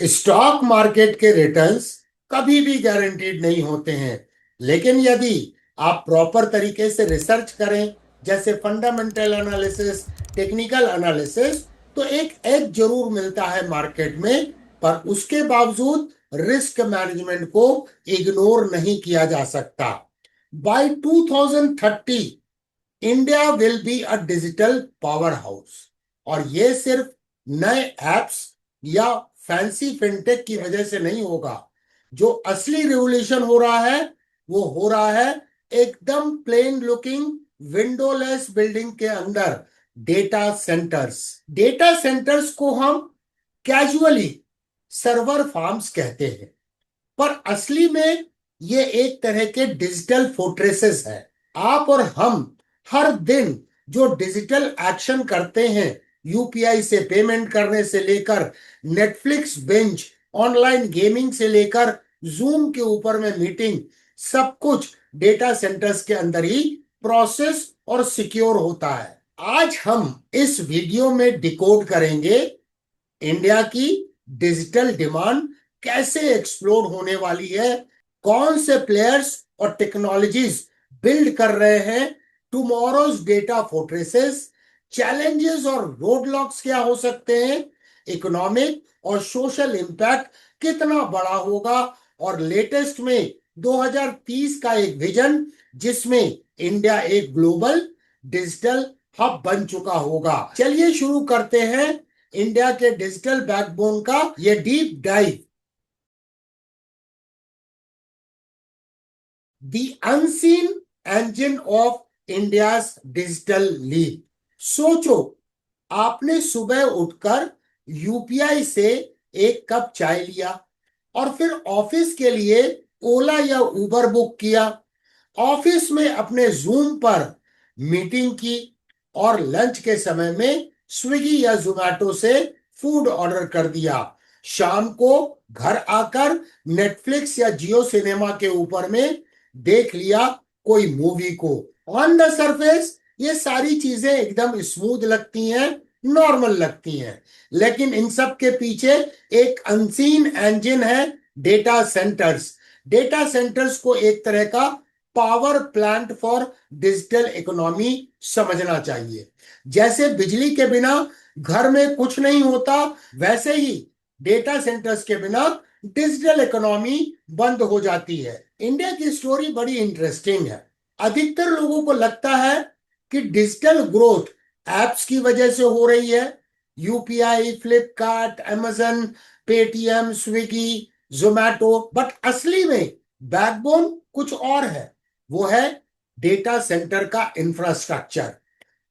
Stock market के returns कभी भी गारंटीड नहीं होते हैं, लेकिन यदि आप प्रॉपर तरीके से रिसर्च करें, जैसे फंडामेंटल एनालिसिस, टेक्निकल एनालिसिस, तो एक एज जरूर मिलता है मार्केट में। पर उसके बावजूद रिस्क मैनेजमेंट को इग्नोर नहीं किया जा सकता। By 2030 India will be a digital power house. और ये सिर्फ नए एप्स या फैंसी फिनटेक की वजह से नहीं होगा। जो असली रिवोल्यूशन हो रहा है वो हो रहा है एकदम प्लेन लुकिंग विंडोलेस बिल्डिंग के अंदर। डेटा सेंटर्स को हम कैजुअली सर्वर फार्म्स कहते हैं, पर असली में ये एक तरह के डिजिटल फोर्ट्रेसेस है। आप और हम हर दिन जो डिजिटल एक्शन करते हैं, यूपीआई से पेमेंट करने से लेकर नेटफ्लिक्स बिंज, ऑनलाइन गेमिंग से लेकर जूम के ऊपर में मीटिंग, सब कुछ डेटा सेंटर्स के अंदर ही प्रोसेस और सिक्योर होता है। आज हम इस वीडियो में डिकोड करेंगे इंडिया की डिजिटल डिमांड कैसे एक्सप्लोर होने वाली है, कौन से प्लेयर्स और टेक्नोलॉजीज बिल्ड कर रहे हैं टुमारोज डेटा फोर्ट्रेसेस, चैलेंजेस और रोडलॉक्स क्या हो सकते हैं, इकोनॉमिक और सोशल इम्पैक्ट कितना बड़ा होगा, और लेटेस्ट में 2030 का एक विजन जिसमें इंडिया एक ग्लोबल डिजिटल हब बन चुका होगा। चलिए शुरू करते हैं इंडिया के डिजिटल बैकबोन का ये deep dive. The unseen engine of India's digital leap. सोचो, आपने सुबह उठकर यूपीआई से एक कप चाय लिया और फिर ऑफिस के लिए ओला या उबर बुक किया, ऑफिस में अपने जूम पर मीटिंग की, और लंच के समय में स्विगी या जोमेटो से फूड ऑर्डर कर दिया। शाम को घर आकर नेटफ्लिक्स या जियो सिनेमा के ऊपर में देख लिया कोई मूवी को। ऑन द सरफेस ये सारी चीजें एकदम स्मूथ लगती हैं, नॉर्मल लगती हैं, लेकिन इन सब के पीछे एक अनसीन इंजन है, डेटा सेंटर्स। डेटा सेंटर्स को एक तरह का power plant for digital economy समझना चाहिए। जैसे बिजली के बिना घर में कुछ नहीं होता, वैसे ही डेटा सेंटर्स के बिना डिजिटल इकोनॉमी बंद हो जाती है। इंडिया की स्टोरी बड़ी इंटरेस्टिंग है। अधिकतर लोगों को लगता है कि डिजिटल ग्रोथ एप्स की वजह से हो रही है, UPI, Flipkart, Amazon, Paytm, Swiggy, Zomato, but असली में बैकबोन कुछ और है। वो है डेटा सेंटर का इंफ्रास्ट्रक्चर।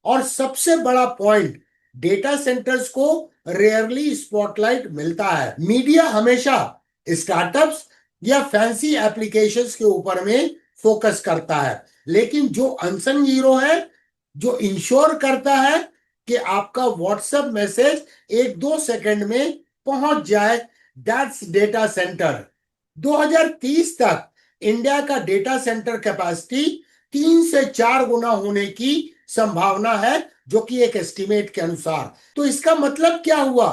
और सबसे बड़ा पॉइंट, डेटा सेंटर्स को रेयरली स्पॉटलाइट मिलता है। मीडिया हमेशा स्टार्टअप्स या फैंसी एप्लीकेशंस के ऊपर में फोकस करता है, लेकिन जो अनसंग हीरो है, जो इंश्योर करता है कि आपका व्हाट्सएप मैसेज 1-2 सेकंड में पहुंच जाए, दैट्स डेटा सेंटर। 2030 तक इंडिया का डेटा सेंटर कैपेसिटी 3 से 4 गुना होने की संभावना है, जो कि एक एस्टिमेट के अनुसार। तो इसका मतलब क्या हुआ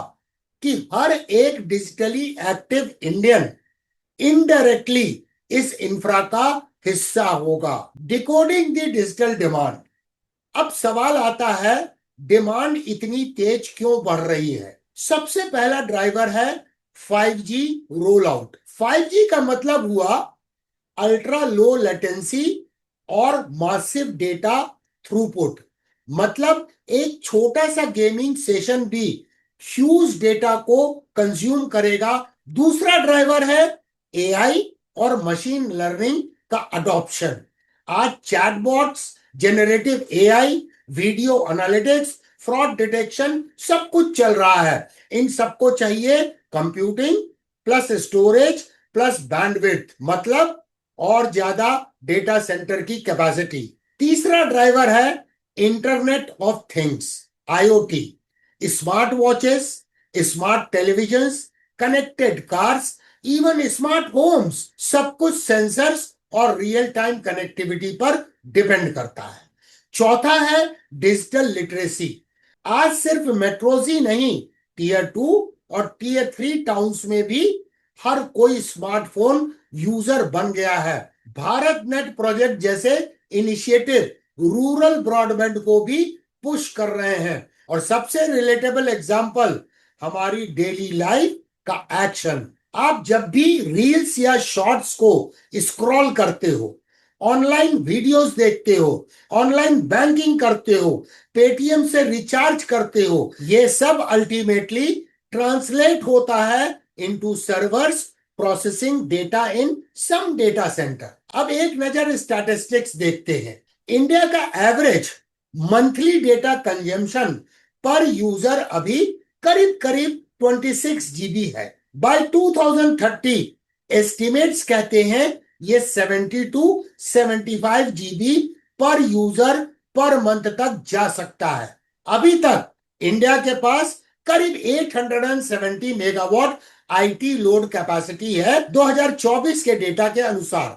कि हर एक डिजिटली एक्टिव इंडियन इनडायरेक्टली इस इंफ्रा का हिस्सा होगा। Decoding the digital demand. अब सवाल आता है, डिमांड इतनी तेज क्यों बढ़ रही है? सबसे पहला ड्राइवर है 5G रोल आउट। 5G का मतलब हुआ अल्ट्रा लो लेटेंसी और मासिव डेटा थ्रूपुट। मतलब एक छोटा सा गेमिंग सेशन भी ह्यूज डेटा को कंज्यूम करेगा। दूसरा ड्राइवर है एआई और मशीन लर्निंग का अडॉप्शन। आज chatbots, generative AI, video analytics, fraud detection, सब कुछ चल रहा है। इन सबको चाहिए computing plus storage plus bandwidth, मतलब और ज्यादा डेटा सेंटर की कैपेसिटी। तीसरा ड्राइवर है internet of things, IoT. Smart watches, smart televisions, connected cars, even smart homes, सब कुछ सेंसर्स और रियल टाइम कनेक्टिविटी पर डिपेंड करता है। चौथा है डिजिटल लिटरेसी। आज सिर्फ मेट्रोज ही नहीं, टीयर 2 और टीयर 3 टाउन्स में भी हर कोई स्मार्टफोन यूजर बन गया है। भारत नेट प्रोजेक्ट जैसे इनिशिएटिव रूरल ब्रॉडबैंड को भी पुश कर रहे हैं। और सबसे रिलेटेबल एग्जांपल हमारी डेली लाइफ का एक्शन। आप जब भी रील्स या शॉर्ट्स को स्क्रॉल करते हो, ऑनलाइन वीडियोस देखते हो, ऑनलाइन बैंकिंग करते हो, पेटीएम से रिचार्ज करते हो, ये सब अल्टीमेटली ट्रांसलेट होता है इनटू सर्वर्स प्रोसेसिंग डेटा इन सम डेटा सेंटर। अब एक नजर स्टैटिस्टिक्स देखते हैं। इंडिया का एवरेज मंथली डेटा कंजम्पशन पर यूजर अभी करीब करीब 26 जीबी है। बाय 2030 एस्टिमेट्स कहते हैं ये 70 टू 75 जीबी पर यूजर पर मंथ तक जा सकता है। अभी तक इंडिया के पास करीब 870 मेगावाट आईटी लोड कैपेसिटी है 2024 के डेटा के अनुसार।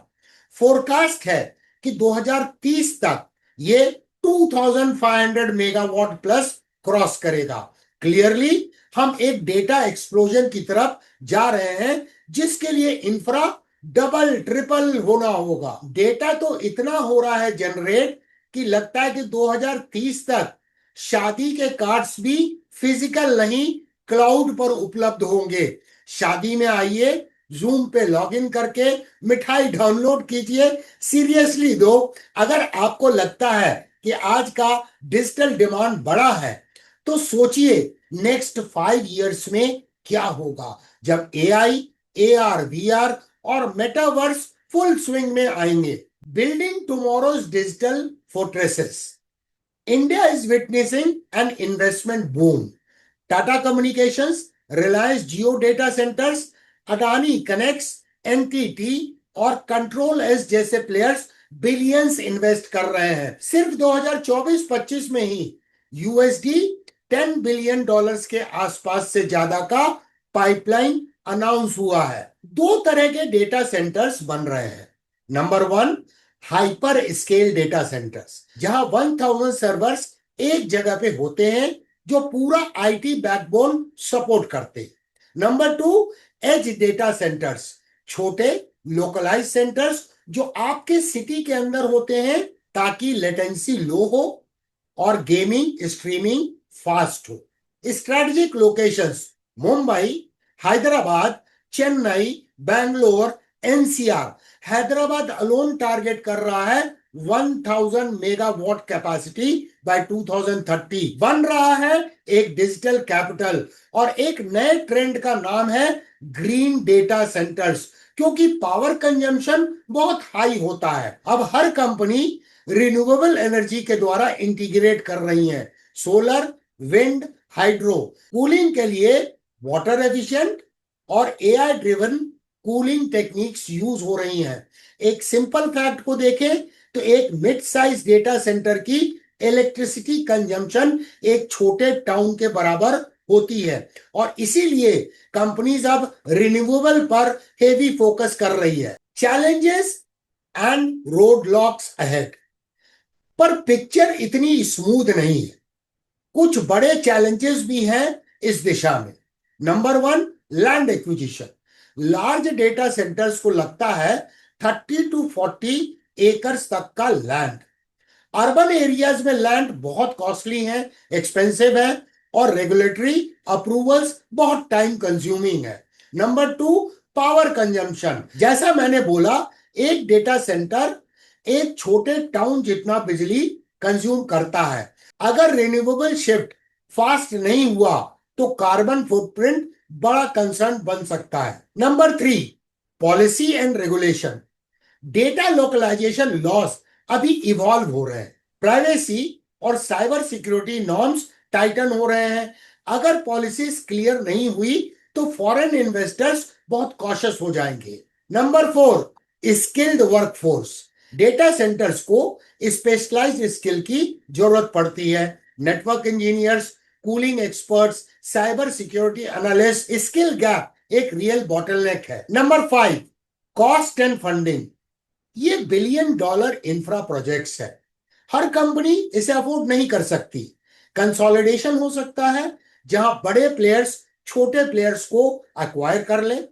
फोरकास्ट है कि 2030 तक ये 2500 मेगावाट प्लस क्रॉस करेगा। क्लियरली हम एक डेटा एक्सप्लोजन की तरफ जा रहे हैं जिसके लिए इंफ्रा डबल ट्रिपल होना होगा। डेटा तो इतना हो रहा है जनरेट कि लगता है कि 2030 तक शादी के कार्ड्स भी फिजिकल नहीं क्लाउड पर उपलब्ध होंगे। शादी में आइए, जूम पे लॉगिन करके मिठाई डाउनलोड कीजिए। सीरियसली दो, अगर आपको लगता है कि आज का डिजिटल डिमांड बड़ा है तो सोचिए नेक्स्ट 5 इयर्स में क्या होगा जब एआई, एआर, वीआर और मेटावर्स फुल स्विंग में आएंगे। Building tomorrow's digital fortresses. India is witnessing an investment boom. Tata Communications, Reliance Jio Data Centers, Adani Connects, NTT और कंट्रोल एस जैसे प्लेयर्स बिलियंस इन्वेस्ट कर रहे हैं। सिर्फ 2024-25 में ही यूएसडी $10 बिलियन के आसपास से ज्यादा का पाइपलाइन अनाउंस हुआ है। दो तरह के डेटा सेंटर्स बन रहे हैं। Number 1, hyper scale data centres, जहां 1000 सर्वर्स एक जगह पे होते हैं जो पूरा आईटी बैकबोन सपोर्ट करते हैं। नंबर 2, एज डेटा सेंटर्स, छोटे लोकलाइज सेंटर्स जो आपके सिटी के अंदर होते हैं ताकि लेटेंसी लो हो और गेमिंग स्ट्रीमिंग फास्ट हो। Strategic locations, Mumbai, Hyderabad, Chennai, Bangalore, NCR. Hyderabad alone target कर रहा है 1000 मेगावाट कैपेसिटी बाय 2030। बन रहा है एक डिजिटल कैपिटल और एक नए ट्रेंड का नाम है ग्रीन डेटा सेंटर्स, क्योंकि पावर कंजम्पशन बहुत हाई होता है। अब हर कंपनी रिन्यूएबल एनर्जी के द्वारा इंटीग्रेट कर रही है। Solar, wind, hydro. कूलिंग के लिए वाटर एफिशिएंट और AI driven cooling techniques use हो रही हैं। एक सिंपल फैक्ट को देखें तो एक मिड साइज डेटा सेंटर की इलेक्ट्रिसिटी कंजम्पशन एक छोटे टाउन के बराबर होती है और इसीलिए कंपनीज अब रिन्यूएबल पर हेवी फोकस कर रही है। Challenges and road locks ahead, पर पिक्चर इतनी स्मूथ नहीं है। कुछ बड़े चैलेंजेस भी हैं इस दिशा में। Number 1, land acquisition. Large data centres को लगता है 30 टू 40 एकर्स तक का लैंड। अर्बन एरियाज में लैंड बहुत कॉस्टली है, एक्सपेंसिव है और रेगुलेटरी अप्रूवल्स बहुत टाइम कंज्यूमिंग है। Number 2, power consumption. जैसा मैंने बोला, एक डेटा सेंटर एक छोटे टाउन जितना बिजली कंज्यूम करता है। अगर रिन्यूएबल शिफ्ट फास्ट नहीं हुआ तो कार्बन फुटप्रिंट बड़ा कंसर्न बन सकता है। Number 3, policy and regulation. Data localisation laws अभी इवॉल्व हो रहे हैं। प्राइवेसी और साइबर सिक्योरिटी नॉर्म्स टाइटन हो रहे हैं। अगर पॉलिसीज क्लियर नहीं हुई तो फॉरेन इन्वेस्टर्स बहुत कॉशियस हो जाएंगे। Number 4, skilled workforce. Data centres को स्पेशलाइज्ड स्किल की जरूरत पड़ती है। Network engineers, cooling experts, cyber security analyst. Skill gap एक रियल बॉटलनेक है। Number 5, cost and funding. ये $1 बिलियन इंफ्रा प्रोजेक्ट्स है। हर कंपनी इसे अफोर्ड नहीं कर सकती। कंसोलिडेशन हो सकता है जहां बड़े प्लेयर्स छोटे प्लेयर्स को एक्वायर कर लें।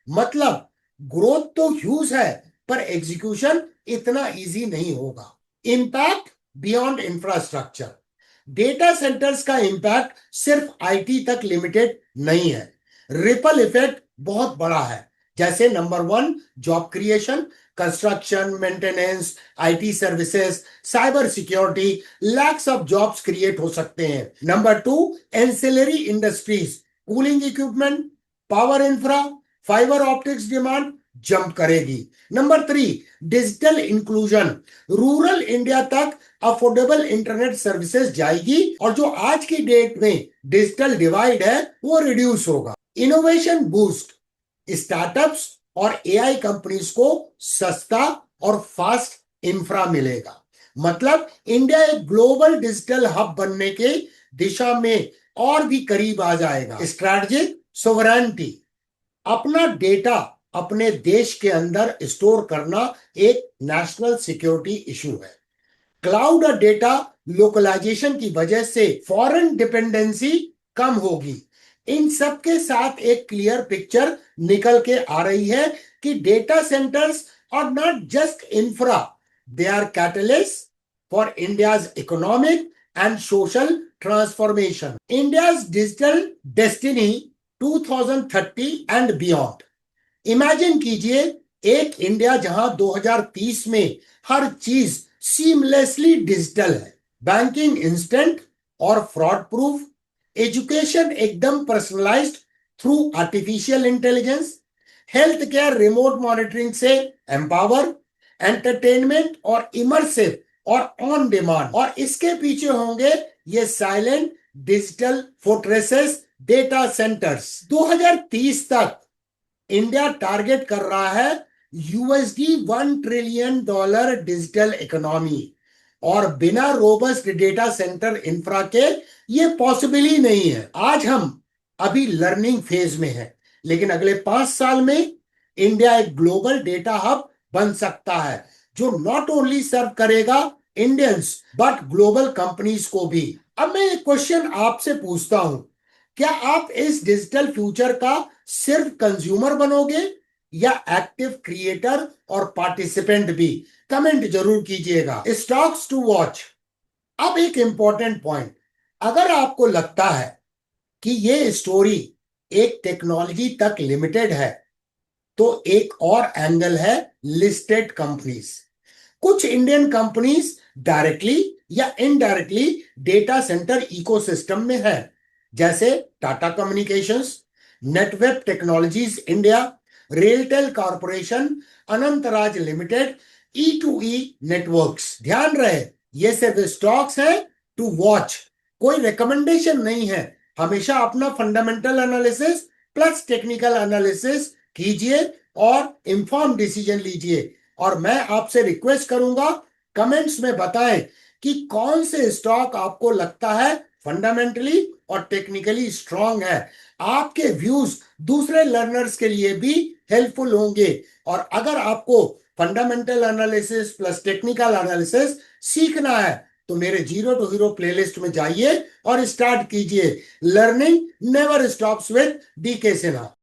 मतलब ग्रोथ तो ह्यूज है, पर एग्जीक्यूशन इतना इजी नहीं होगा। Impact beyond infrastructure, data centres का इंपैक्ट सिर्फ आईटी तक लिमिटेड नहीं है, रिपल इफेक्ट बहुत बड़ा है। जैसे number 1 job creation, construction, maintenance, IT services, cyber security, lakhs of jobs create हो सकते हैं। Number 2 ancillary industries, cooling equipment, power infra, fibre optics demand jump करेगी। Number 3 digital inclusion, rural India तक अफोर्डेबल इंटरनेट सर्विसेज जाएगी और जो आज की डेट में डिजिटल डिवाइड है वो रिड्यूस होगा। इनोवेशन बूस्ट, स्टार्टअप्स और एआई कंपनीज को सस्ता और फास्ट इंफ्रा मिलेगा। मतलब इंडिया एक ग्लोबल डिजिटल हब बनने के दिशा में और भी करीब आ जाएगा। स्ट्रैटेजिक सोवरेनिटी, अपना डेटा अपने देश के अंदर स्टोर करना एक नेशनल सिक्योरिटी इशू है। क्लाउड और डेटा लोकलाइजेशन की वजह से फॉरेन डिपेंडेंसी कम होगी। इन सब के साथ एक क्लियर पिक्चर निकल के आ रही है कि data centres are not just infra, they are catalyst for India's economic and social transformation. India's digital destiny 2030 and beyond. Imagine कीजिए एक इंडिया जहां 2030 में हर चीज सीमलेसली डिजिटल है, बैंकिंग इंस्टेंट और फ्रॉड प्रूफ, एजुकेशन एकदम personalised through artificial intelligence, health care remote monitoring से एम्पावर, एंटरटेनमेंट और इमर्सिव और ऑन डिमांड। और इसके पीछे होंगे ये silent digital fortresses, data centres. 2030 तक इंडिया टारगेट कर रहा है $1 ट्रिलियन डिजिटल इकोनॉमी, और बिना रोबस्ट डेटा सेंटर इंफ्रा के ये पॉसिबल ही नहीं है। आज हम अभी लर्निंग फेज में हैं, लेकिन अगले 5 साल में इंडिया एक ग्लोबल डेटा हब बन सकता है जो नॉट ओनली सर्व करेगा इंडियंस बट ग्लोबल कंपनीज को भी। अब मैं एक क्वेश्चन आपसे पूछता हूं, क्या आप इस डिजिटल फ्यूचर का सिर्फ कंज्यूमर बनोगे या एक्टिव क्रिएटर और पार्टिसिपेंट भी? कमेंट जरूर कीजिएगा। Stocks to watch. अब एक इंपॉर्टेंट पॉइंट, अगर आपको लगता है कि ये स्टोरी एक टेक्नोलॉजी तक लिमिटेड है, तो एक और एंगल है लिस्टेड कंपनीज। कुछ इंडियन कंपनीज डायरेक्टली या इनडायरेक्टली डेटा सेंटर इकोसिस्टम में है, जैसे Tata communications, Netweb technologies India, RailTel corporation, Anantraj limited, E2E networks. ध्यान रहे ये सिर्फ स्टॉक्स है टू वॉच, कोई रिकमेंडेशन नहीं है। हमेशा अपना fundamental analysis plus technical analysis कीजिए और इंफॉर्म डिसीजन लीजिए। और मैं आपसे रिक्वेस्ट करूंगा कमेंट्स में बताएं कि कौन से स्टॉक आपको लगता है फंडामेंटली और टेक्निकली स्ट्रांग है। आपके व्यूज दूसरे लर्नर्स के लिए भी हेल्पफुल होंगे। और अगर आपको fundamental analysis plus technical analysis सीखना है तो मेरे जीरो टू हीरो प्लेलिस्ट में जाइए और स्टार्ट कीजिए। Learning never stops with DK Sinha.